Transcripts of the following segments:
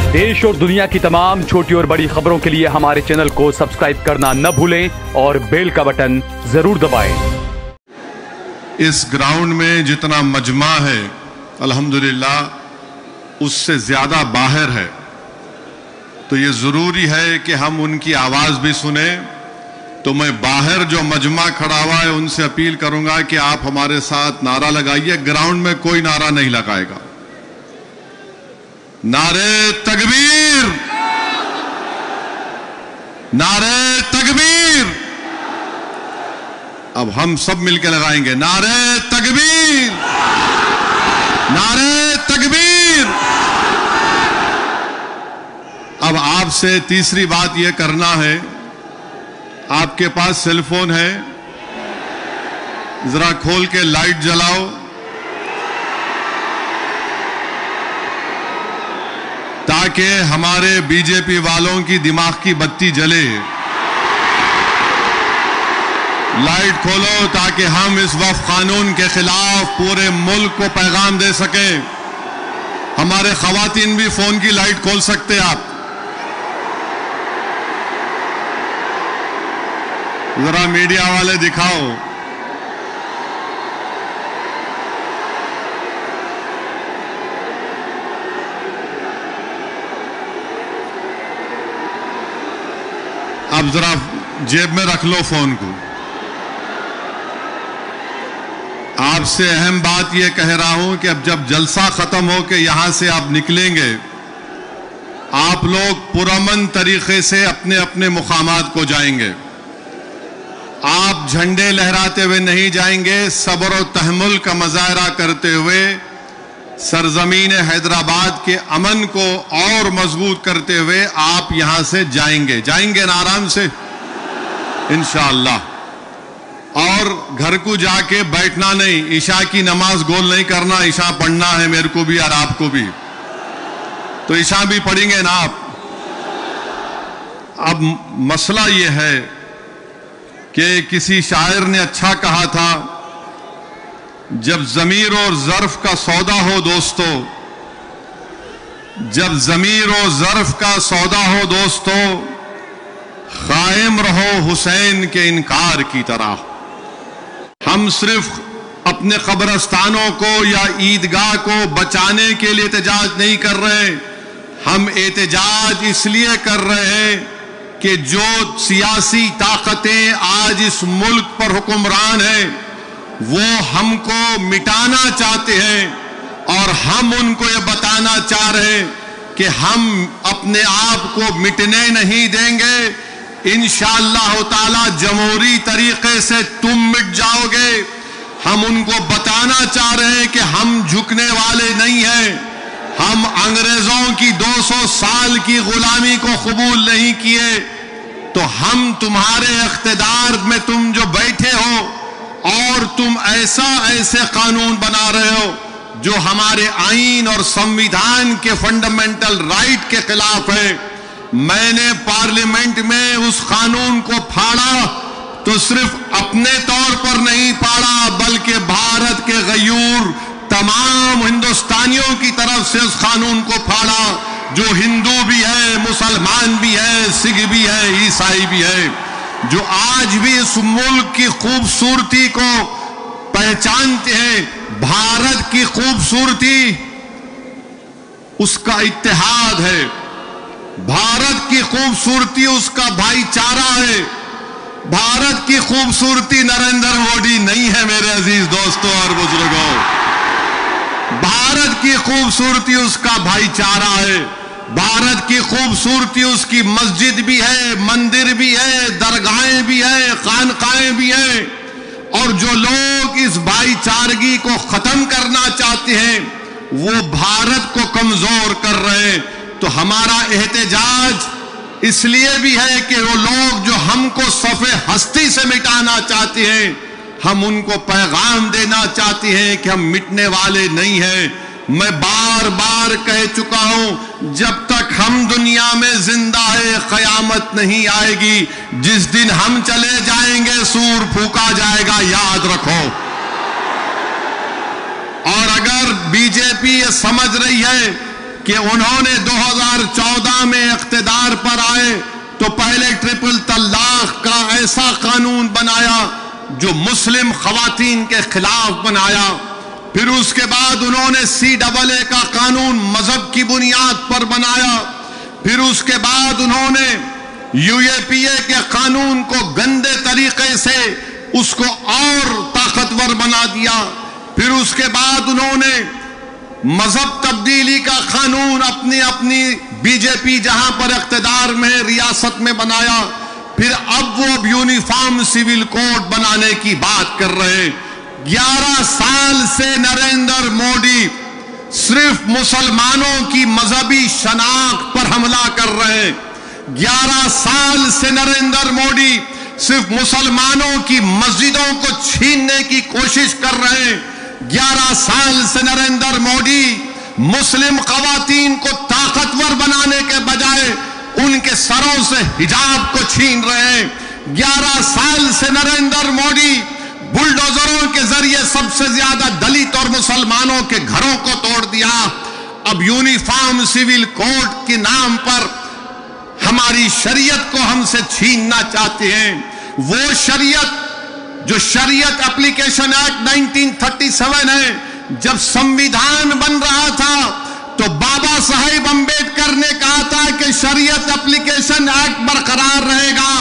देश और दुनिया की तमाम छोटी और बड़ी खबरों के लिए हमारे चैनल को सब्सक्राइब करना न भूलें और बेल का बटन जरूर दबाएं। इस ग्राउंड में जितना मजमा है अल्हम्दुलिल्लाह उससे ज्यादा बाहर है, तो ये जरूरी है कि हम उनकी आवाज भी सुने। तो मैं बाहर जो मजमा खड़ा हुआ है उनसे अपील करूंगा कि आप हमारे साथ नारा लगाइए। ग्राउंड में कोई नारा नहीं लगाएगा। नारे तकबीर, नारे तकबीर। अब हम सब मिलकर लगाएंगे नारे तकबीर, नारे तकबीर। अब आपसे तीसरी बात यह करना है, आपके पास सेल फोन है, जरा खोल के लाइट जलाओ ताकि हमारे बीजेपी वालों की दिमाग की बत्ती जले। लाइट खोलो ताकि हम इस वक्फ कानून के खिलाफ पूरे मुल्क को पैगाम दे सकें। हमारे खवातीन भी फोन की लाइट खोल सकते आप। जरा मीडिया वाले दिखाओ। अब जरा जेब में रख लो फोन को। आपसे अहम बात यह कह रहा हूं कि अब जब जलसा खत्म हो के यहां से आप निकलेंगे, आप लोग पुरअमन तरीके से अपने अपने मुकामात को जाएंगे। आप झंडे लहराते हुए नहीं जाएंगे, सब्र और तहम्मुल का मुजाहरा करते हुए सरजमीन हैदराबाद के अमन को और मजबूत करते हुए आप यहां से जाएंगे। जाएंगे ना आराम से इंशाअल्लाह। और घर को जाके बैठना नहीं, ईशा की नमाज गोल नहीं करना। ईशा पढ़ना है मेरे को भी और आपको भी, तो ईशा भी पढ़ेंगे ना आप। अब मसला यह है कि किसी शायर ने अच्छा कहा था, जब ज़मीर और ज़र्फ का सौदा हो दोस्तों, जब ज़मीर और ज़र्फ का सौदा हो दोस्तों, कायम रहो हुसैन के इनकार की तरह। हम सिर्फ अपने कब्रस्तानों को या ईदगाह को बचाने के लिए एहतजाज नहीं कर रहे, हम एहतजाज इसलिए कर रहे हैं कि जो सियासी ताकतें आज इस मुल्क पर हुक्मरान हैं वो हमको मिटाना चाहते हैं और हम उनको ये बताना चाह रहे हैं कि हम अपने आप को मिटने नहीं देंगे। इंशाअल्लाह ताला जमहूरी तरीके से तुम मिट जाओगे। हम उनको बताना चाह रहे हैं कि हम झुकने वाले नहीं हैं। हम अंग्रेजों की 200 साल की गुलामी को कबूल नहीं किए, तो हम तुम्हारे इख्तिदार में तुम जो बैठे हो और तुम ऐसे कानून बना रहे हो जो हमारे आईन और संविधान के फंडामेंटल राइट के खिलाफ है। मैंने पार्लियामेंट में उस कानून को फाड़ा तो सिर्फ अपने तौर पर नहीं फाड़ा, बल्कि भारत के गयूर तमाम हिंदुस्तानियों की तरफ से उस कानून को फाड़ा, जो हिंदू भी है, मुसलमान भी है, सिख भी है, ईसाई भी है, जो आज भी इस मुल्क की खूबसूरती को पहचानते हैं। भारत की खूबसूरती उसका इत्तेहाद है, भारत की खूबसूरती उसका भाईचारा है। भारत की खूबसूरती नरेंद्र मोदी नहीं है मेरे अजीज दोस्तों और बुजुर्गों। भारत की खूबसूरती उसका भाईचारा है। भारत की खूबसूरती उसकी मस्जिद भी है, मंदिर भी है, दरगाहें भी है, खानकाएं भी है। और जो लोग इस भाईचारगी को खत्म करना चाहते हैं वो भारत को कमजोर कर रहे हैं। तो हमारा एहतजाज इसलिए भी है कि वो लोग जो हमको सफ़े हस्ती से मिटाना चाहते हैं, हम उनको पैगाम देना चाहते हैं कि हम मिटने वाले नहीं हैं। मैं बार बार कह चुका हूं, जब तक हम दुनिया में जिंदा है कयामत नहीं आएगी। जिस दिन हम चले जाएंगे सूर फूका जाएगा, याद रखो। और अगर बीजेपी ये समझ रही है کہ انہوں نے 2014 میں اقتدار پر آئے تو پہلے ٹرپل طلاق کا ایسا قانون بنایا جو مسلم خواتین کے خلاف بنایا. پھر اس کے بعد انہوں نے CAA کا قانون مذہب کی بنیاد پر بنایا. پھر اس کے بعد انہوں نے UAPA کے قانون کو گندے طریقے سے اس کو اور طاقتور بنا دیا. پھر اس کے بعد انہوں نے مذہب تبدیلی کا قانون اپنی BJP جہاں پر اقتدار میں ریاست میں بنایا. پھر اب وہ یونیفارم سول کوڈ بنانے کی بات کر رہے ہیں. 11 سال سے نریندر مودی صرف مسلمانوں کی مذہبی شناخت پر حملہ کر رہے ہیں. 11 سال سے نریندر مودی صرف مسلمانوں کی مسجدوں کو چھیننے کی کوشش کر رہے ہیں. 11 سال سے نریندر مودی مسلم خواتین کو طاقتور بنانے کے بجائے ان کے سروں سے حجاب کو چھین رہے ہیں. 11 سال سے نریندر مودی بلڈوزروں کے ذریعے سب سے زیادہ دلت اور مسلمانوں کے گھروں کو توڑ دیا. اب یونیفارم سول کوڈ کے نام پر ہماری شریعت کو ہم سے چھیننا چاہتے ہیں. وہ شریعت جو شریعت اپلیکیشن ایکٹ 1937 ہے. جب سمویدھان بن رہا تھا تو بابا صاحب امبیڈکر نے کہا تھا کہ شریعت اپلیکیشن ایکٹ برقرار رہے گا.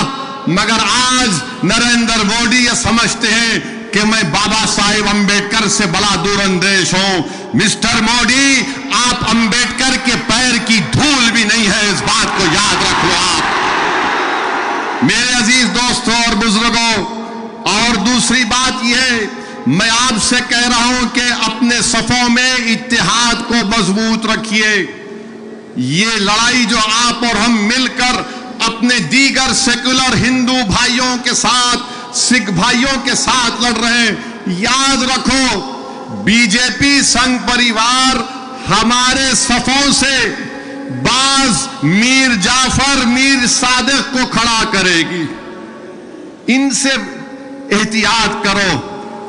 مگر آج نریندر مودی یہ سمجھتے ہیں کہ میں بابا صاحب امبیڈکر سے بڑا دور اندیش ہوں. مسٹر مودی، آپ امبیڈکر کے پیر کی دھول بھی نہیں ہے، اس بات کو یاد رکھ لو. آپ میرے عزیز دوستوں اور بزرگوں، اور دوسری بات یہ ہے، میں آپ سے کہہ رہا ہوں کہ اپنے صفوں میں اتحاد کو مضبوط رکھیے. یہ لڑائی جو آپ اور ہم مل کر اپنے دیگر سیکولر ہندو بھائیوں کے ساتھ، سکھ بھائیوں کے ساتھ لڑ رہے ہیں، یاد رکھو BJP سنگھ پریوار ہمارے صفوں سے بعض میر جعفر، میر صادق کو کھڑا کرے گی. ان سے احتیاط کرو.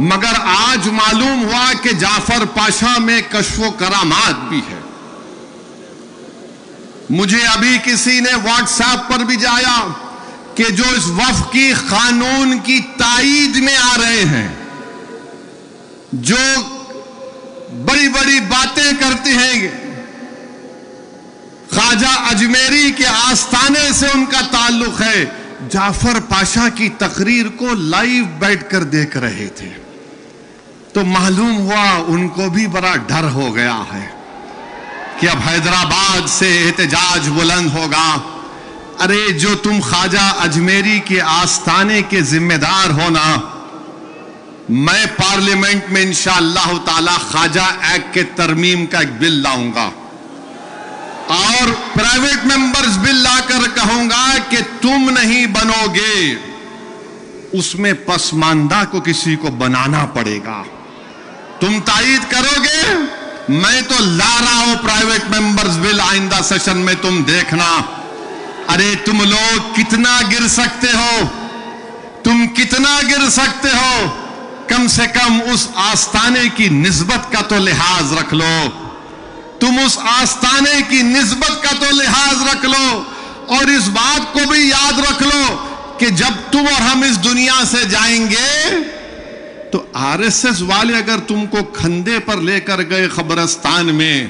مگر آج معلوم ہوا کہ جعفر پاشا میں کشف و کرامات بھی ہے. مجھے ابھی کسی نے واٹس ایپ پر بھی جایا کہ جو اس وفد کی قانون کی تائید میں آ رہے ہیں، جو بڑی بڑی باتیں کرتے ہیں، خواجہ اجمیری کے آستانے سے ان کا تعلق ہے، جعفر پاشا کی تقریر کو لائیو بیٹھ کر دیکھ رہے تھے. تو معلوم ہوا ان کو بھی بڑا ڈر ہو گیا ہے کہ اب حیدرآباد سے احتجاج بلند ہوگا. ارے جو تم خواجہ اجمیری کے آستانے کے ذمہ دار ہونا، میں پارلیمنٹ میں انشاءاللہ تعالی خواجہ ایکٹ کے ترمیم کا ایک بل لاؤں گا اور پرائیویٹ ممبرز بل لا کر کہوں گا کہ تم نہیں بنو گے، اس میں پسماندہ کو کسی کو بنانا پڑے گا. تم تائید کرو گے، میں تو لا رہا ہوں پرائیویٹ ممبرز بل آئندہ سیشن میں، تم دیکھنا. ارے تم لوگ کتنا گر سکتے ہو، تم کتنا گر سکتے ہو. کم سے کم اس آستانے کی نسبت کا تو لحاظ رکھ لو. تم اس آستانے کی نسبت کا تو لحاظ رکھ لو. اور اس بات کو بھی یاد رکھ لو کہ جب تم اور ہم اس دنیا سے جائیں گے تو RSS والے اگر تم کو کھندے پر لے کر گئے قبرستان میں،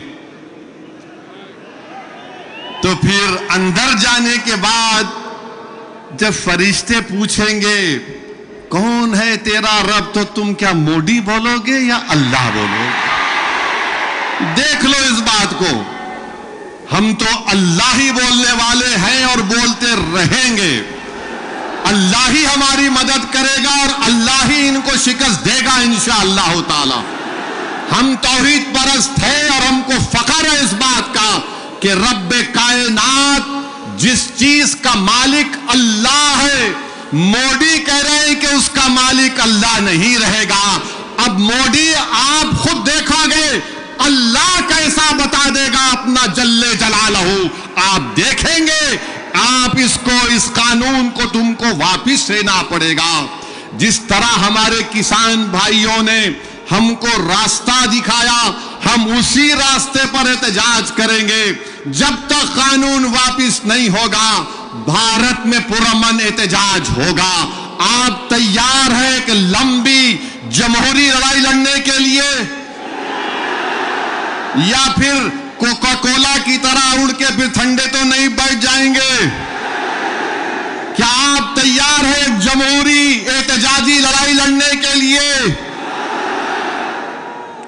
تو پھر اندر جانے کے بعد جب فرشتے پوچھیں گے کون ہے تیرا رب، تو تم کیا مودی بولو گے یا اللہ بولو گے؟ دیکھ لو اس بات کو. ہم تو اللہ ہی بولنے والے ہیں اور بولتے رہیں گے. اللہ ہی ہماری مدد کرے گا اور اللہ ہی ان کو شکست دے گا انشاءاللہ تعالی. ہم توحید پرست ہیں اور ہم کو فخر ہے اس بات کا کہ رب کائنات جس چیز کا مالک اللہ ہے، مودی کہہ رہے ہیں کہ اس کا مالک اللہ نہیں رہے گا. اب مودی آپ خود دیکھو گے اللہ کیسا بتا دے گا اپنا جل جلالہ. آپ دیکھیں گے، آپ اس قانون کو تم کو واپس لینا پڑے گا. جس طرح ہمارے کسان بھائیوں نے ہم کو راستہ دکھایا، ہم اسی راستے پر احتجاج کریں گے جب تک قانون واپس نہیں ہوگا. بھارت میں پرامن احتجاج ہوگا. آپ تیار ہیں کہ لمبی جمہوری لڑائی لڑنے کے لیے، یا پھر کوکا کولا کی طرح اڑ کے پھر ٹھنڈے تو نہیں بیٹھ جائیں گے؟ کیا آپ تیار ہیں جمہوری احتجاجی لڑائی لڑنے کے لیے؟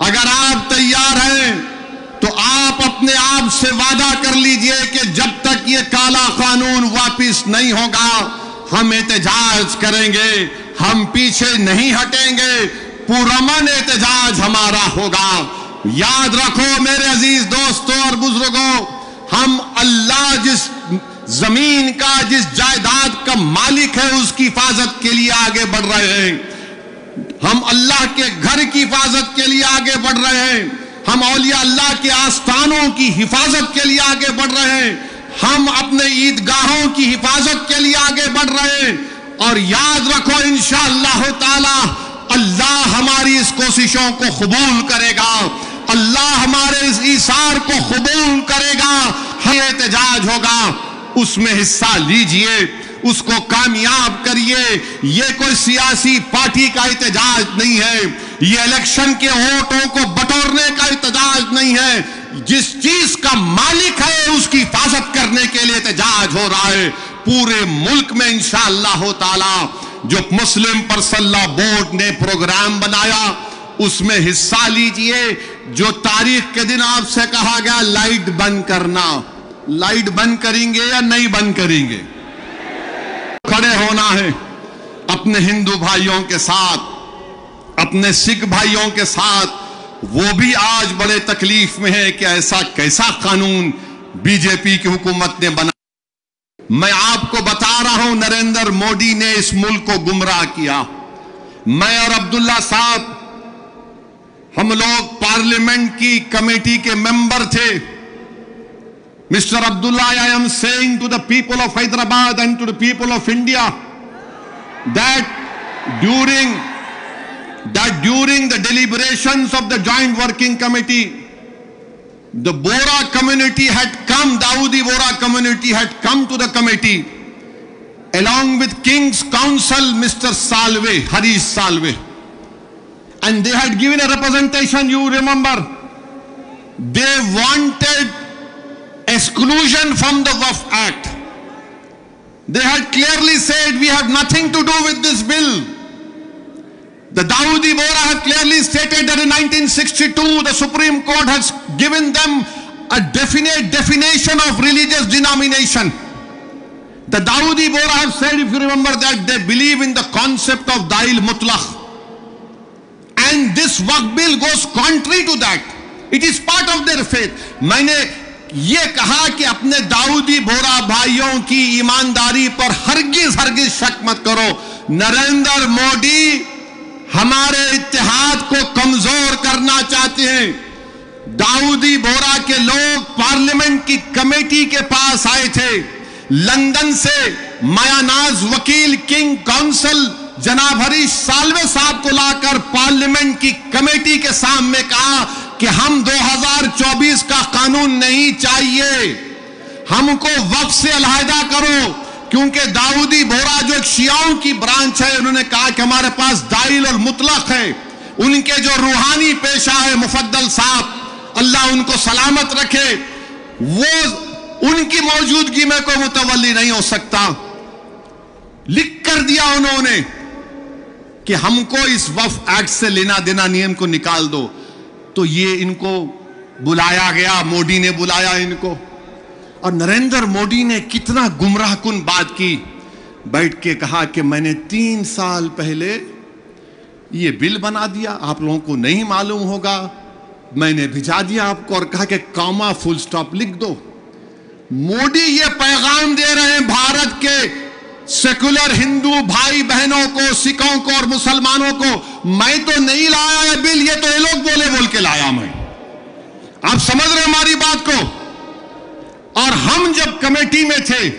اگر آپ تیار ہیں تو آپ اپنے آپ سے وعدہ کر لیجئے کہ جب تک یہ کالا قانون واپس نہیں ہوگا ہم احتجاج کریں گے، ہم پیچھے نہیں ہٹیں گے، پرامن احتجاج ہمارا ہوگا. یاد رکھو میرے عزیز دوستوں اور بزرگوں، ہم اللہ جس زمین کا، جس جائیداد کا مالک ہے، اس کی حفاظت کے لیے آگے بڑھ رہے ہیں. ہم اللہ کے گھر کی حفاظت کے لیے آگے بڑھ رہے ہیں. ہم اولیاء اللہ کے آستانوں کی حفاظت کے لیے آگے بڑھ رہے ہیں. ہم اپنے عیدگاہوں کی حفاظت کے لیے آگے بڑھ رہے ہیں. اور یاد رکھو انشاءاللہ تعالی اللہ ہماری اس کوششوں کو قبول کرے گا، اللہ ہمارے اس ایثار کو قبول کرے گا. ہم احتجاج ہوگا، اس میں حصہ لیجئے، اس کو کامیاب کریے. یہ کوئی سیاسی پارٹی کا احتجاج نہیں ہے، یہ الیکشن کے ووٹوں کو بٹورنے کا احتجاج نہیں ہے. جس چیز کا مالک ہے اس کی حفاظت کرنے کے لیے احتجاج ہو رہا ہے. پورے ملک میں انشاءاللہ تعالی جو مسلم پرسنل لا بورڈ نے پروگرام بنایا اس میں حصہ لیجئے. جو تاریخ کے دن آپ سے کہا گیا لائٹ بند کرنا، لائٹ بند کریں گے یا نہیں بند کریں گے؟ کھڑے ہونا ہے اپنے ہندو بھائیوں کے ساتھ، اپنے سکھ بھائیوں کے ساتھ. وہ بھی آج بڑے تکلیف میں ہے کہ ایسا کیسا قانون بی جے پی کی حکومت نے بنا. میں آپ کو بتا رہا ہوں نریندر مودی نے اس ملک کو گمراہ کیا. میں اور عبداللہ صاحب ہم لوگ پارلیمنٹ کی کمیٹی کے ممبر تھے. Mr. Abdullah, I am saying to the people of Hyderabad and to the people of India that during the deliberations of the Joint Working Committee, the Bora community had come, Dawoodi Bora community had come to the committee along with King's Counsel Mr. Salve, Harish Salve, and they had given a representation. You remember, they wanted exclusion from the Waqf Act. They had clearly said we have nothing to do with this bill. The Dawoodi Bora have clearly stated that in 1962 the Supreme Court has given them a definite definition of religious denomination. The Dawoodi Bora have said, if you remember, that they believe in the concept of Dail Mutlaq. And this Waqf bill goes contrary to that. It is part of their faith. میں نے یہ کہا کہ اپنے داؤدی بورا بھائیوں کی ایمانداری پر ہرگز شک مت کرو. نریندر مودی ہمارے اتحاد کو کمزور کرنا چاہتے ہیں. داؤدی بورا کے لوگ پارلیمنٹ کی کمیٹی کے پاس آئے تھے. لندن سے میاناز وکیل کنگ کونسل جناب ہریش سالوے صاحب کو لا کر پارلیمنٹ کی کمیٹی کے سامنے کہا کہ ہم 2024 کا قانون نہیں چاہیے, ہم کو وقف سے علیحدہ کرو. کیونکہ داؤدی بورا جو ایک شیعوں کی برانچ ہے, انہوں نے کہا کہ ہمارے پاس دائل اور مطلق ہے. ان کے جو روحانی پیشہ ہے مفضل صاحب, اللہ ان کو سلامت رکھے, وہ ان کی موجودگی میں کوئی متولی نہیں ہو سکتا. لکھ کر دیا انہوں نے کہ ہم کو اس وقف ایکٹ سے لینا دینا نیم کو نکال دو. تو یہ ان کو بلایا گیا, مودی نے بلایا ان کو, اور نریندر مودی نے کتنا گمراہ کن بات کی. بیٹھ کے کہا کہ میں نے 3 سال پہلے یہ بل بنا دیا, آپ لوگوں کو نہیں معلوم ہوگا, میں نے بھیجا دیا آپ کو اور کہا کہ کاما فل سٹاپ لکھ دو. مودی یہ پیغام دے رہے ہیں بھارت کے سیکولر ہندو بھائی بہنوں کو, سکھوں کو اور مسلمانوں کو, میں تو نہیں لایا یہ بل, یہ تو یہ لوگ بول کے لایا میں. آپ سمجھ رہے ہماری بات کو؟ اور ہم جب کمیٹی میں تھے,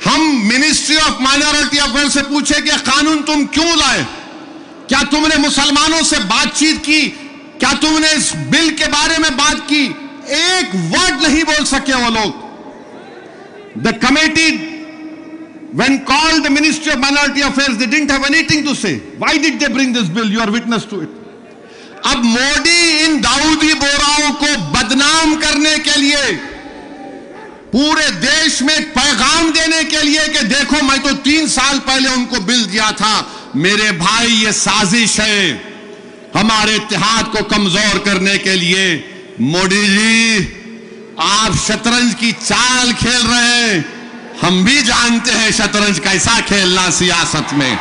ہم منسٹری آف مائنورٹی افیئر سے پوچھے کہ قانون تم کیوں لائے, کیا تم نے مسلمانوں سے بات چیت کی क्या तुमने इस बिल के बारे में बात की? एक वर्ड नहीं बोल सके वो लोग. The committee, when called the Ministry of Minority Affairs, they didn't have anything to say. Why did they bring this bill? You are witness to it. अब मोदी इन दाऊदी बोराओं को बदनाम करने के लिए, पूरे देश में एक पैगाम देने के लिए कि देखो मैं तो 3 साल पहले उनको बिल दिया था. मेरे भाई, ये साजिश है हमारे इत्तेहाद को कमजोर करने के लिए. मोदी जी, आप शतरंज की चाल खेल रहे हैं. हम भी जानते हैं शतरंज कैसा खेलना सियासत में.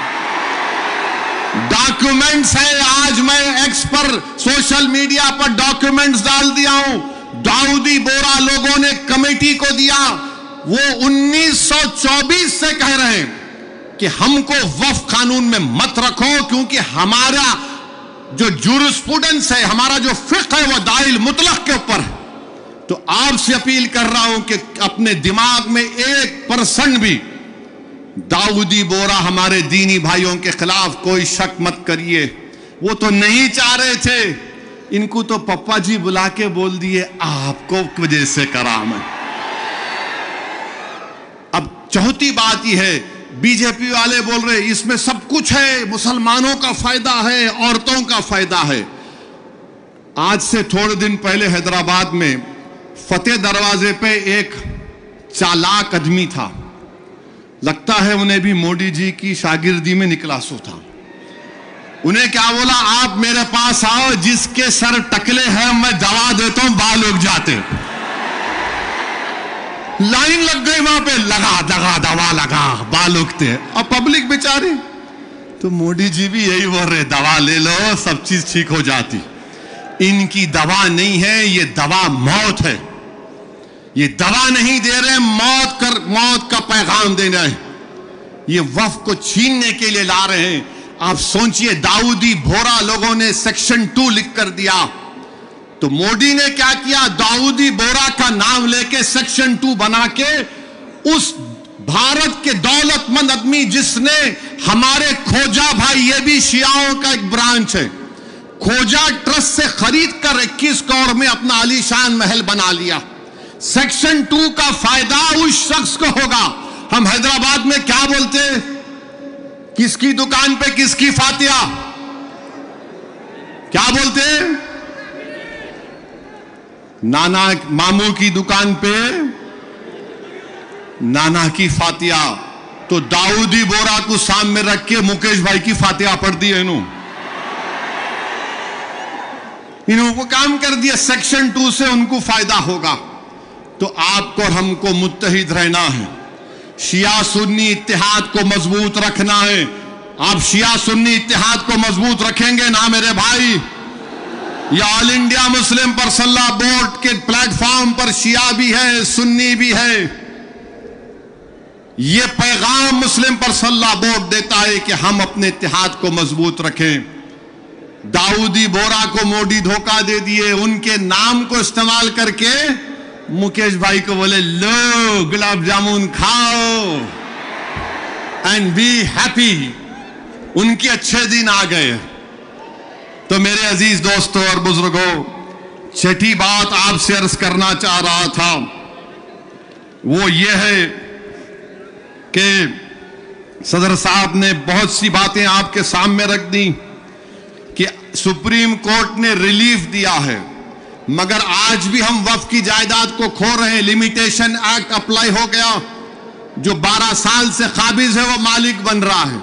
डॉक्यूमेंट्स है, आज मैं एक्स पर, सोशल मीडिया पर डॉक्यूमेंट्स डाल दिया हूं. दाऊदी बोरा लोगों ने कमेटी को दिया. वो 1924 से कह रहे हैं कि हमको वक्फ कानून में मत रखो, क्योंकि हमारा जो जूरिस्प्रूडेंस है, हमारा जो फिक्र है, वो दाइल मुतलक के ऊपर है. तो आपसे अपील कर रहा हूं कि अपने दिमाग में 1% भी दाऊदी बोरा हमारे दीनी भाइयों के खिलाफ कोई शक मत करिए. वो तो नहीं चाह रहे थे, इनको तो पप्पा जी बुला के बोल दिए आपको वजह से करा मैं. अब चौथी बात यह है, बीजेपी वाले बोल रहे इसमें सब कुछ है, मुसलमानों का फायदा है, औरतों का फायदा है. आज से थोड़े दिन पहले हैदराबाद में फतेह दरवाजे पे एक चालाक आदमी था. लगता है उन्हें भी मोदी जी की शागिर्दी में निकला सो था. उन्हें क्या बोला, आप मेरे पास आओ, जिसके सर टकले हैं मैं दवा देता हूं, बाल उग जाते. लाइन लग गई वहां पे, लगा दवा लगा, बाल उगते. अब पब्लिक बेचारी, तो मोदी जी भी यही बोल रहे, दवा ले लो सब चीज ठीक हो जाती. इनकी दवा नहीं है, ये दवा मौत है. ये दवा नहीं दे रहे, मौत का पैगाम दे रहे हैं. ये वक्फ को छीनने के लिए ला रहे हैं. आप सोचिए, दाऊदी बोरा लोगों ने सेक्शन 2 लिख कर दिया, तो मोदी ने क्या किया, दाऊदी बोरा का नाम लेके सेक्शन 2 बना के उस भारत के दौलतमंद आदमी जिसने हमारे खोजा भाई, ये भी शियाओं का एक ब्रांच है, खोजा ट्रस्ट से खरीद कर 21 करोड़ में अपना आलीशान महल बना लिया. सेक्शन 2 का फायदा उस शख्स को होगा. हम हैदराबाद में क्या बोलते हैं, किसकी दुकान पे किसकी फातिया, क्या बोलते हैं, नाना मामू की दुकान पे नाना की फातिया. तो दाऊदी बोरा को सामने रख के मुकेश भाई की फातिया पढ़ दी है. इन्होंने काम कर दिया. सेक्शन 2 से उनको फायदा होगा. तो आपको और हमको मुत्तहिद रहना है, शिया सुन्नी इत्तेहाद को मजबूत रखना है. आप शिया सुन्नी इत्तेहाद को मजबूत रखेंगे ना मेरे भाई, या all India Muslim personal board के प्लेटफॉर्म पर शिया भी है, सुन्नी भी है. यह पैगाम मुस्लिम पर्सनल बोर्ड देता है कि हम अपने इत्तेहाद को मजबूत रखें. दाऊदी बोरा को मोदी धोखा दे दिए. उनके नाम को इस्तेमाल करके मुकेश भाई को बोले, लो गुलाब जामुन खाओ एंड बी हैप्पी. उनके अच्छे दिन आ गए. तो मेरे अजीज दोस्तों और बुजुर्गों, छठी बात आपसे अर्ज करना चाह रहा था वो ये है कि सदर साहब ने बहुत सी बातें आपके सामने रख दी कि सुप्रीम कोर्ट ने रिलीफ दिया है, मगर आज भी हम वक्फ की जायदाद को खो रहे हैं. लिमिटेशन एक्ट अप्लाई हो गया, जो 12 साल से काबिज है वो मालिक बन रहा है.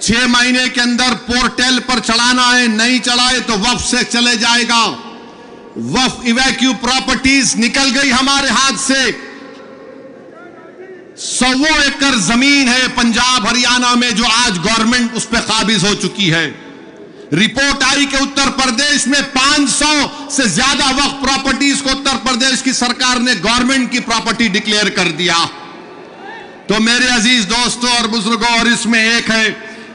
6 महीने के अंदर पोर्टल पर चढ़ाना है, नहीं चढ़ाए तो वक्फ से चले जाएगा. वक्फ इवैक्यू प्रॉपर्टीज निकल गई हमारे हाथ से. 100 एकड़ जमीन है पंजाब हरियाणा में, जो आज गवर्नमेंट उस पर काबिज हो चुकी है. रिपोर्ट आई कि उत्तर प्रदेश में 500 से ज्यादा वक्फ प्रॉपर्टीज को उत्तर प्रदेश की सरकार ने गवर्नमेंट की प्रॉपर्टी डिक्लेयर कर दिया. तो मेरे अजीज दोस्तों और बुजुर्गों, और इसमें एक है,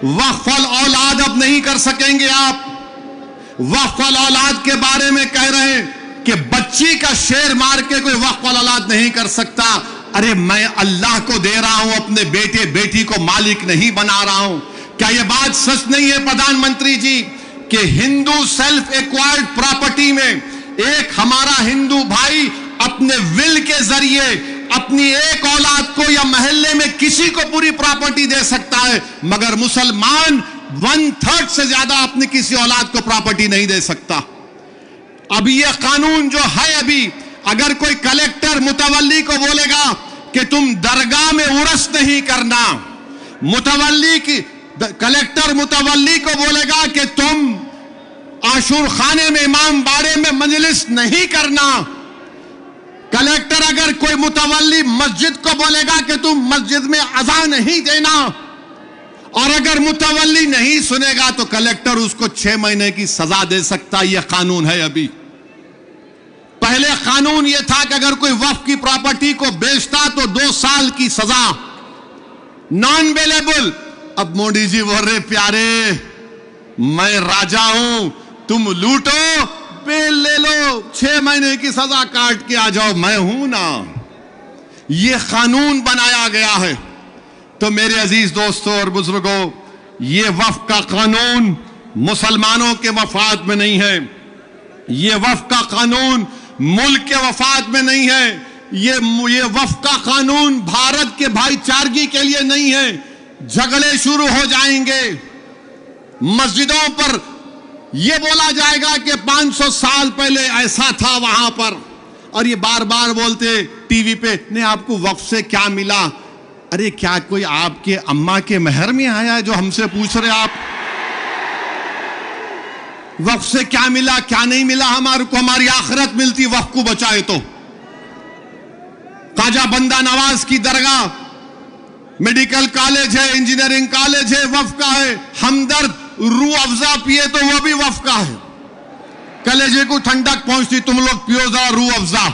वक्फ औलाद अब नहीं कर सकेंगे आप. वक्फ औलाद के बारे में कह रहे हैं कि बच्ची का शेर मार के कोई वक्फ औलाद नहीं कर सकता. अरे मैं अल्लाह को दे रहा हूं, अपने बेटे बेटी को मालिक नहीं बना रहा हूं. क्या यह बात सच नहीं है प्रधानमंत्री जी کہ ہندو سیلف ایکوائرڈ پراپرٹی میں ایک ہمارا ہندو بھائی اپنے ول کے ذریعے اپنی ایک اولاد کو یا محلے میں کسی کو پوری پراپرٹی دے سکتا ہے، مگر مسلمان 1/3 سے زیادہ اپنی کسی اولاد کو پراپرٹی نہیں دے سکتا۔ اب یہ قانون جو ہے، ابھی اگر کوئی کلیکٹر متولی کو بولے گا کہ تم درگاہ میں عرس نہیں کرنا، کلیکٹر متولی کو بولے گا کہ تم عاشور خانے میں امام باڑے میں مجلس نہیں کرنا، کلیکٹر اگر کوئی متولی مسجد کو بولے گا کہ تم مسجد میں اذان نہیں دینا، اور اگر متولی نہیں سنے گا تو کلیکٹر اس کو 6 مہینے کی سزا دے سکتا۔ یہ قانون ہے ابھی۔ پہلے قانون یہ تھا کہ اگر کوئی وقف کی پراپرٹی کو بیچتا تو 2 سال کی سزا، نان بیلیبل۔ اب مودی جی بول رہے پیارے میں راجا ہوں، تم لوٹو بیل لے لو، 6 مہینے کی سزا کاٹ کے آ جاؤ، میں ہوں نا۔ یہ قانون بنایا گیا ہے۔ تو میرے عزیز دوستوں اور بزرگوں، یہ وقف کا قانون مسلمانوں کے مفاد میں نہیں ہے، یہ وقف کا قانون ملک کے مفاد میں نہیں ہے، یہ وقف کا قانون بھارت کے بھائی چارگی کے لیے نہیں ہے۔ جھگڑے شروع ہو جائیں گے، مسجدوں پر یہ بولا جائے گا کہ 500 سال پہلے ایسا تھا وہاں پر، اور یہ بار بار بولتے ٹی وی پہ نہیں آپ کو وقف سے کیا ملا۔ ارے کیا کوئی آپ کے اماں کے مہر میں آیا ہے جو ہم سے پوچھ رہے آپ وقف سے کیا ملا کیا نہیں ملا؟ ہمارے کو ہماری آخرت ملتی وقف کو بچائے تو۔ خواجہ بندہ نواز کی درگاہ میڈیکل کالج ہے، انجینئرنگ کالج ہے، وقف کا ہے۔ ہمدرد روح افزا پیے تو وہ بھی وقف کا ہے۔ کلیجے کو ٹھنڈک پہنچتی، تم لوگ پیو ذرا روح افزا۔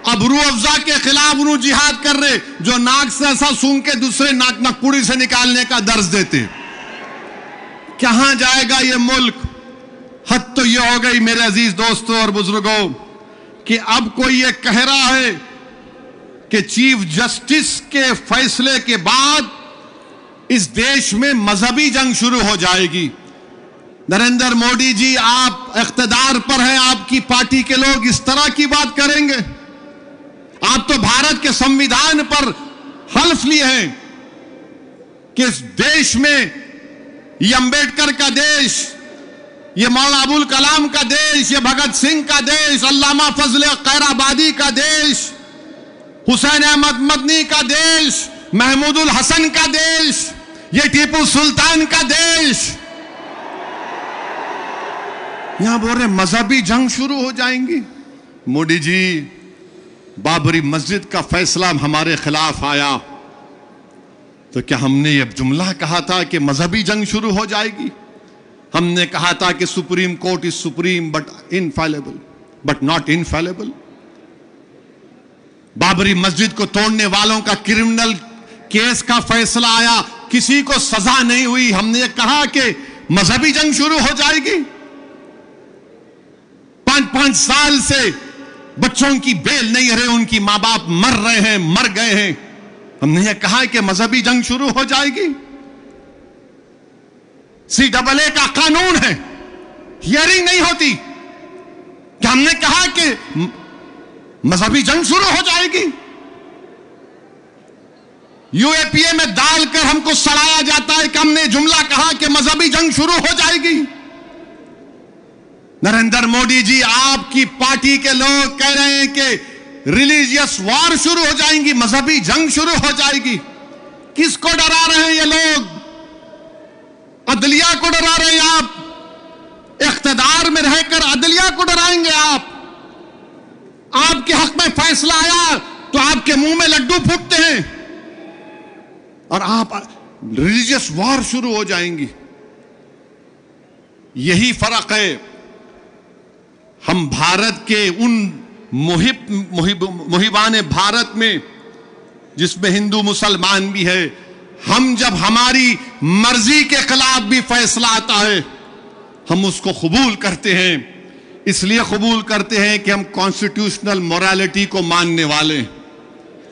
اب روح افزا کے خلاف انہوں جہاد کر رہے جو ناک سے ایسا سونگ کے دوسرے ناک نکوڑی سے نکالنے کا درس دیتے۔ کہاں جائے گا یہ ملک؟ حد تو یہ ہو گئی میرے عزیز دوستوں اور بزرگوں کہ اب کوئی یہ کہہ رہا ہے کہ چیف جسٹس کے فیصلے کے بعد اس دیش میں مذہبی جنگ شروع ہو جائے گی۔ نریندر مودی جی آپ اقتدار پر ہیں، آپ کی پارٹی کے لوگ اس طرح کی بات کریں گے؟ آپ تو بھارت کے سمویدھان پر حلف لیے ہیں کہ اس دیش میں یہ امبیڈکر کا دیش، یہ مولانا ابوالکلام کا دیش، یہ بھگت سنگھ کا دیش، علامہ فضل قیرآبادی کا دیش، حسین احمد مدنی کا دیش، محمود الحسن کا دیش، یہ ٹیپو سلطان کا دیش۔ یہاں بول رہے مذہبی جنگ شروع ہو جائیں گی۔ مودی جی بابری مسجد کا فیصلہ ہمارے خلاف آیا تو کیا ہم نے یہ جملہ کہا تھا کہ مذہبی جنگ شروع ہو جائے گی؟ ہم نے کہا تھا کہ supreme court is supreme but infallible but not infallible. Babri مسجد کو توڑنے والوں کا کرمنل کیس کا فیصلہ آیا، کسی کو سزا نہیں ہوئی، ہم نے کہا کہ مذہبی جنگ شروع ہو جائے گی۔ 5 سال سے بچوں کی بیل نہیں رہے، ان کی ماں باپ مر رہے ہیں، مر گئے ہیں، ہم نے یہ کہا کہ مذہبی جنگ شروع ہو جائے گی۔ CAA کا قانون ہے، ہیئرنگ نہیں ہوتی، کیا ہم نے کہا کہ مذہبی جنگ شروع ہو جائے گی؟ UAPA میں ڈال کر ہم کو سڑایا جاتا ہے کہ ہم نے جملہ کہا کہ مذہبی جنگ شروع ہو جائے گی۔ نریندر مودی جی آپ کی پارٹی کے لوگ کہہ رہے ہیں کہ ریلیجیس وار شروع ہو جائیں گی، مذہبی جنگ شروع ہو جائے گی۔ کس کو ڈرا رہے ہیں یہ لوگ؟ عدلیہ کو ڈرا رہے ہیں آپ؟ اقتدار میں رہ کر عدلیہ کو ڈرائیں گے آپ؟ آپ کے حق میں فیصلہ آیا تو آپ کے منہ میں لڈو پھوٹتے ہیں اور آپ ریلیجیس وار شروع ہو جائیں گی۔ یہی فرق ہے ہم بھارت کے ان محبان بھارت میں جس میں ہندو مسلمان بھی ہے، ہم جب ہماری مرضی کے خلاف بھی فیصلہ آتا ہے ہم اس کو قبول کرتے ہیں۔ اس لیے قبول کرتے ہیں کہ ہم کانسٹیٹیوشنل مورالیٹی کو ماننے والے ہیں،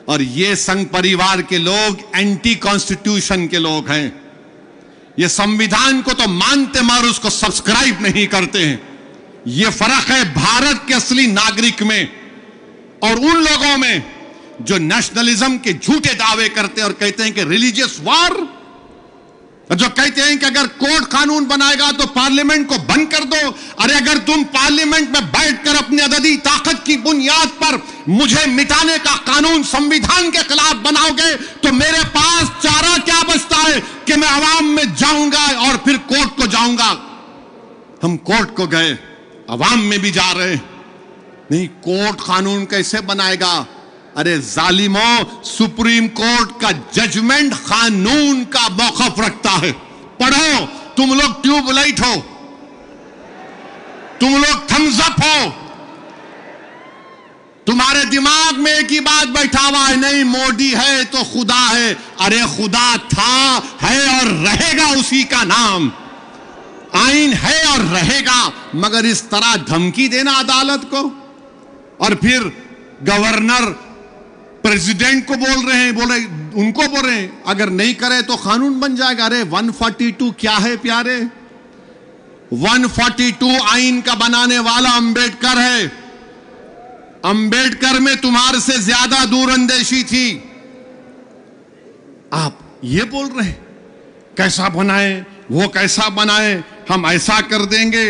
اور یہ سنگھ پریوار کے لوگ اینٹی کانسٹیٹیوشن کے لوگ ہیں۔ یہ संविधान को तो मानते मगर उसको सब्सक्राइब नहीं करते हैं। ये फर्क है भारत के असली नागरिक में और उन लोगों में जो नेशनलिज्म के झूठे दावे करते हैं और कहते हैं कि रिलीजियस वार, जो कहते हैं कि अगर कोर्ट कानून बनाएगा तो पार्लियामेंट को बंद कर दो। अरे अगर तुम पार्लियामेंट में बैठकर अपनी अददी ताकत की बुनियाद पर मुझे मिटाने का कानून संविधान के खिलाफ बनाओगे तो मेरे पास चारा क्या बचता है कि मैं अवाम में जाऊंगा और फिर कोर्ट को जाऊंगा। हम कोर्ट को गए, अवाम में भी जा रहे नहीं। कोर्ट कानून कैसे बनाएगा? अरे जालिमों, सुप्रीम कोर्ट का जजमेंट कानून का मौकफ रखता है। पढ़ो, तुम लोग ट्यूबलाइट हो, तुम लोग थम्स अप हो, तुम्हारे दिमाग में एक ही बात बैठा हुआ है, नहीं मोदी है तो खुदा है। अरे खुदा था, है और रहेगा उसी का नाम। आइन है और रहेगा, मगर इस तरह धमकी देना अदालत को। और फिर गवर्नर प्रेसिडेंट को बोल रहे हैं, उनको बोल रहे हैं अगर नहीं करे तो कानून बन जाएगा। अरे 142 क्या है प्यारे? 142 आइन का बनाने वाला अंबेडकर है। अंबेडकर में तुम्हारे से ज्यादा दूरअंदेशी थी। आप ये बोल रहे हैं कैसा बनाए, वो कैसा बनाए, हम ऐसा कर देंगे।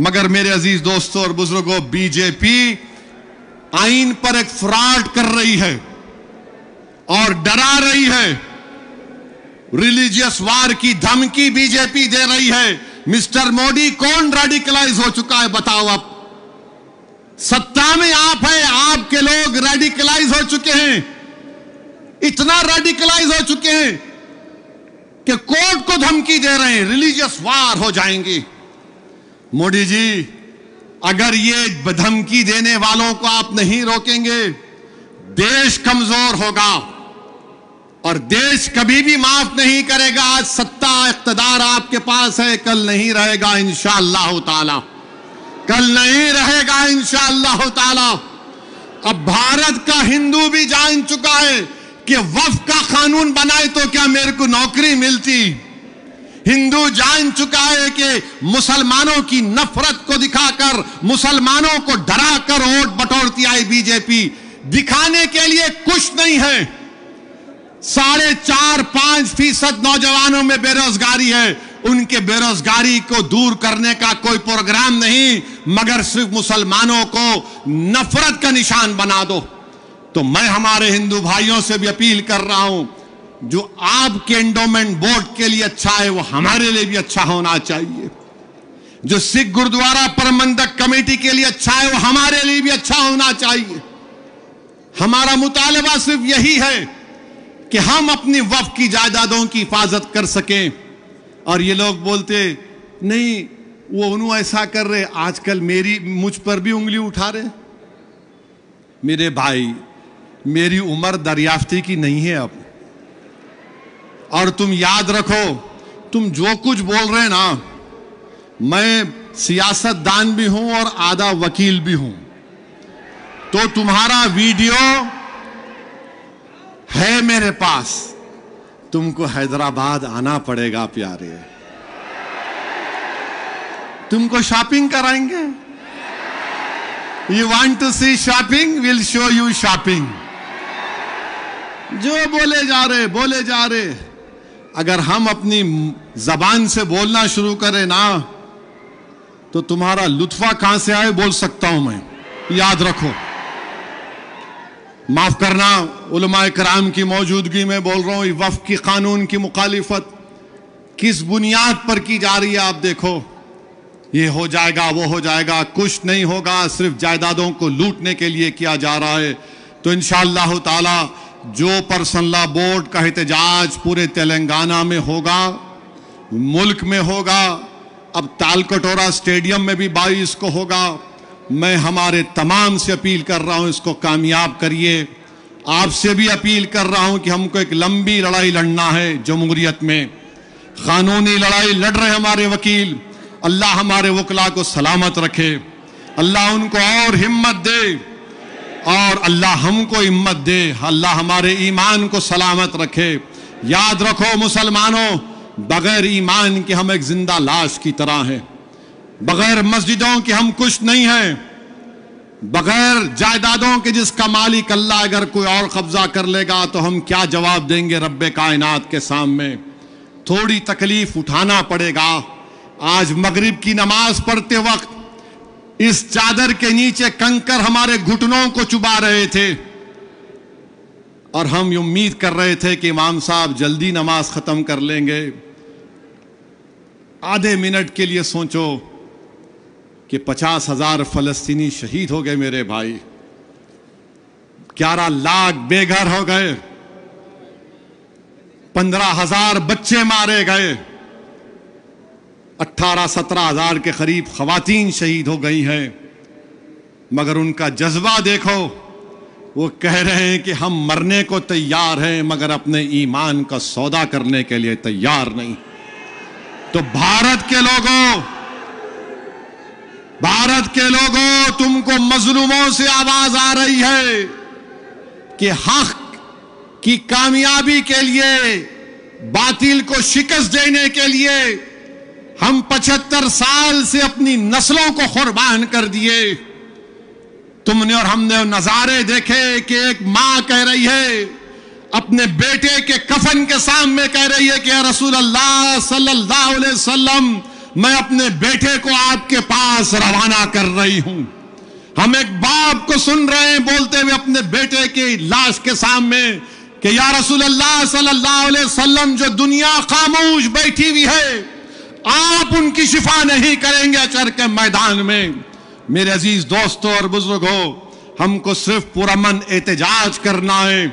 मगर मेरे अजीज दोस्तों और बुजुर्गों, बीजेपी आइन पर एक फ्रॉड कर रही है और डरा रही है। रिलीजियस वार की धमकी बीजेपी दे रही है। मिस्टर मोदी, कौन रेडिकलाइज हो चुका है बताओ? आप सत्ता में आप हैं, आपके लोग रेडिकलाइज हो चुके हैं। इतना रेडिकलाइज हो चुके हैं कि कोर्ट को धमकी दे रहे हैं, रिलीजियस वार हो जाएंगी। मोदी जी, अगर ये धमकी देने वालों को आप नहीं रोकेंगे, देश कमजोर होगा और देश कभी भी माफ नहीं करेगा। आज सत्ता इख्तिदार आपके पास है, कल नहीं रहेगा इंशाअल्लाह ताला, कल नहीं रहेगा इंशाअल्लाह ताला। अब भारत का हिंदू भी जान चुका है कि वक्फ का कानून बनाए तो क्या मेरे को नौकरी मिलती। हिंदू जान चुका है कि मुसलमानों की नफरत को दिखाकर, मुसलमानों को डराकर वोट बटोरती आई बीजेपी। दिखाने के लिए कुछ नहीं है। 4.5-5% नौजवानों में बेरोजगारी है। उनके बेरोजगारी को दूर करने का कोई प्रोग्राम नहीं, मगर सिर्फ मुसलमानों को नफरत का निशान बना दो। तो मैं हमारे हिंदू भाइयों से भी अपील कर रहा हूं, जो आपके एंडोमेंट बोर्ड के लिए अच्छा है वो हमारे लिए भी अच्छा होना चाहिए। जो सिख गुरुद्वारा प्रबंधक कमेटी के लिए अच्छा है वो हमारे लिए भी अच्छा होना चाहिए। हमारा मुतालबा सिर्फ यही है कि हम अपनी वक्फ की जायदादों की हिफाजत कर सकें। और ये लोग बोलते नहीं वो उन्होंने ऐसा कर रहे, आजकल मुझ पर भी उंगली उठा रहे। मेरे भाई, मेरी उम्र दरियाफ्ती की नहीं है अब। और तुम याद रखो, तुम जो कुछ बोल रहे हैं ना, मैं सियासतदान भी हूं और आधा वकील भी हूं। तो तुम्हारा वीडियो है मेरे पास, तुमको हैदराबाद आना पड़ेगा प्यारे। तुमको शॉपिंग कराएंगे। You want to see shopping, will show you shopping. जो बोले जा रहे। अगर हम अपनी जबान से बोलना शुरू करें ना, तो तुम्हारा लुत्फा कहां से आए बोल सकता हूं मैं। याद रखो, माफ करना, उलमाए कराम की मौजूदगी में बोल रहा हूं। वक्फ की कानून की मुखालिफत किस बुनियाद पर की जा रही है आप देखो। ये हो जाएगा, वो हो जाएगा, कुछ नहीं होगा, सिर्फ जायदादों को लूटने के लिए किया जा रहा है। तो इंशाअल्लाह ताला जो पर्सनल लॉ बोर्ड का एहतजाज पूरे तेलंगाना में होगा, मुल्क में होगा, अब तालकटोरा स्टेडियम में भी 22 को होगा। मैं हमारे तमाम से अपील कर रहा हूं, इसको कामयाब करिए। आपसे भी अपील कर रहा हूं कि हमको एक लंबी लड़ाई लड़ना है जमहूरियत में। कानूनी लड़ाई लड़ रहे हमारे वकील, अल्लाह हमारे वकला को सलामत रखे, अल्लाह उनको और हिम्मत दे, और अल्लाह हमको हिम्मत दे, अल्लाह हमारे ईमान को सलामत रखे। याद रखो मुसलमानों, बगैर ईमान के हम एक जिंदा लाश की तरह हैं, बगैर मस्जिदों के हम कुछ नहीं हैं, बगैर जायदादों के जिसका मालिक अल्लाह अगर कोई और कब्जा कर लेगा तो हम क्या जवाब देंगे रब्बे कायनात के सामने। थोड़ी तकलीफ उठाना पड़ेगा। आज मगरिब की नमाज पढ़ते वक्त इस चादर के नीचे कंकर हमारे घुटनों को चुबा रहे थे और हम ये उम्मीद कर रहे थे कि इमाम साहब जल्दी नमाज खत्म कर लेंगे। आधे मिनट के लिए सोचो कि 50,000 फलस्तीनी शहीद हो गए मेरे भाई, 11 लाख बेघर हो गए, 15,000 बच्चे मारे गए, 18-17,000 के करीब खवातीन शहीद हो गई हैं। मगर उनका जज्बा देखो, वो कह रहे हैं कि हम मरने को तैयार हैं मगर अपने ईमान का सौदा करने के लिए तैयार नहीं। तो भारत के लोगों तुमको मजलूमों से आवाज आ रही है कि हक की कामयाबी के लिए, बातिल को शिकस्त देने के लिए हम 75 साल से अपनी नस्लों को कुर्बान कर दिए। तुमने और हमने नजारे देखे कि एक मां कह रही है अपने बेटे के कफन के सामने, कह रही है कि या रसूल अल्लाह सल्लल्लाहु अलैहि वसल्लम, मैं अपने बेटे को आपके पास रवाना कर रही हूं। हम एक बाप को सुन रहे हैं बोलते हुए अपने बेटे की लाश के सामने कि या रसूल अल्लाह सल्लल्लाहु अलैहि वसल्लम, जो दुनिया खामोश बैठी हुई है, आप उनकी शिफा नहीं करेंगे अचर के मैदान में। मेरे अजीज दोस्तों और बुजुर्गों, हमको सिर्फ पुरअमन एहतजाज करना है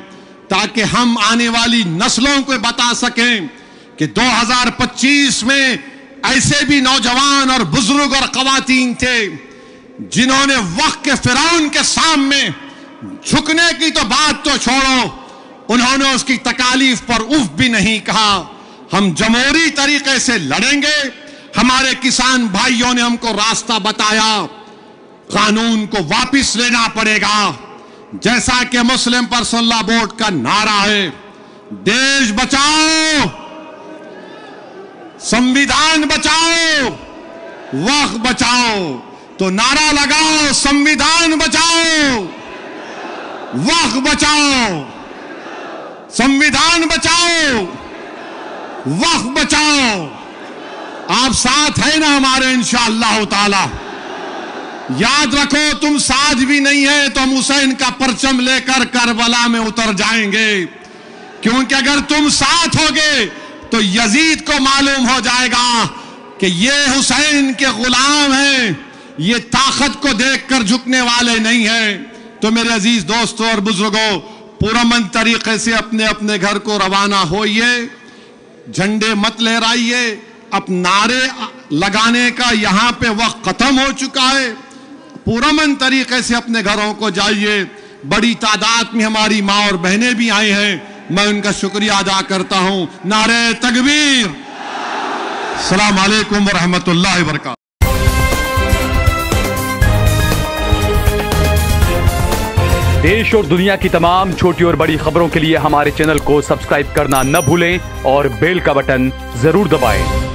ताकि हम आने वाली नस्लों को बता सकें कि 2025 में ऐसे भी नौजवान और बुजुर्ग और खवातीन थे जिन्होंने वक्त के फिरौन के सामने झुकने की तो बात तो छोड़ो, उन्होंने उसकी तकालीफ पर उफ भी नहीं कहा। हम जमहूरी तरीके से लड़ेंगे। हमारे किसान भाइयों ने हमको रास्ता बताया, कानून को वापस लेना पड़ेगा। जैसा कि मुस्लिम पर्सनल लॉ बोर्ड का नारा है, देश बचाओ, संविधान बचाओ, वक्त बचाओ। तो नारा लगाओ, संविधान बचाओ, वक्त बचाओ, संविधान बचाओ, वक्त बचाओ। आप साथ हैं ना हमारे इंशाअल्लाह ताला। याद रखो, तुम साथ भी नहीं है तो हम हुसैन का परचम लेकर करबला में उतर जाएंगे, क्योंकि अगर तुम साथ होगे तो यजीद को मालूम हो जाएगा कि ये हुसैन के गुलाम हैं, ये ताकत को देखकर झुकने वाले नहीं हैं। तो मेरे अजीज दोस्तों और बुजुर्गों, पुरअमन तरीके से अपने अपने घर को रवाना होइए, झंडे मत लहराइए। अब नारे लगाने का यहां पे वक्त खत्म हो चुका है। पुरअमन तरीके से अपने घरों को जाइए। बड़ी तादाद में हमारी माँ और बहनें भी आई हैं, मैं उनका शुक्रिया अदा करता हूं। नारे तकबीर, अस्सलाम वालेकुम व रहमतुल्लाहि व बरकातहू। देश और दुनिया की तमाम छोटी और बड़ी खबरों के लिए हमारे चैनल को सब्सक्राइब करना न भूलें और बेल का बटन जरूर दबाएं।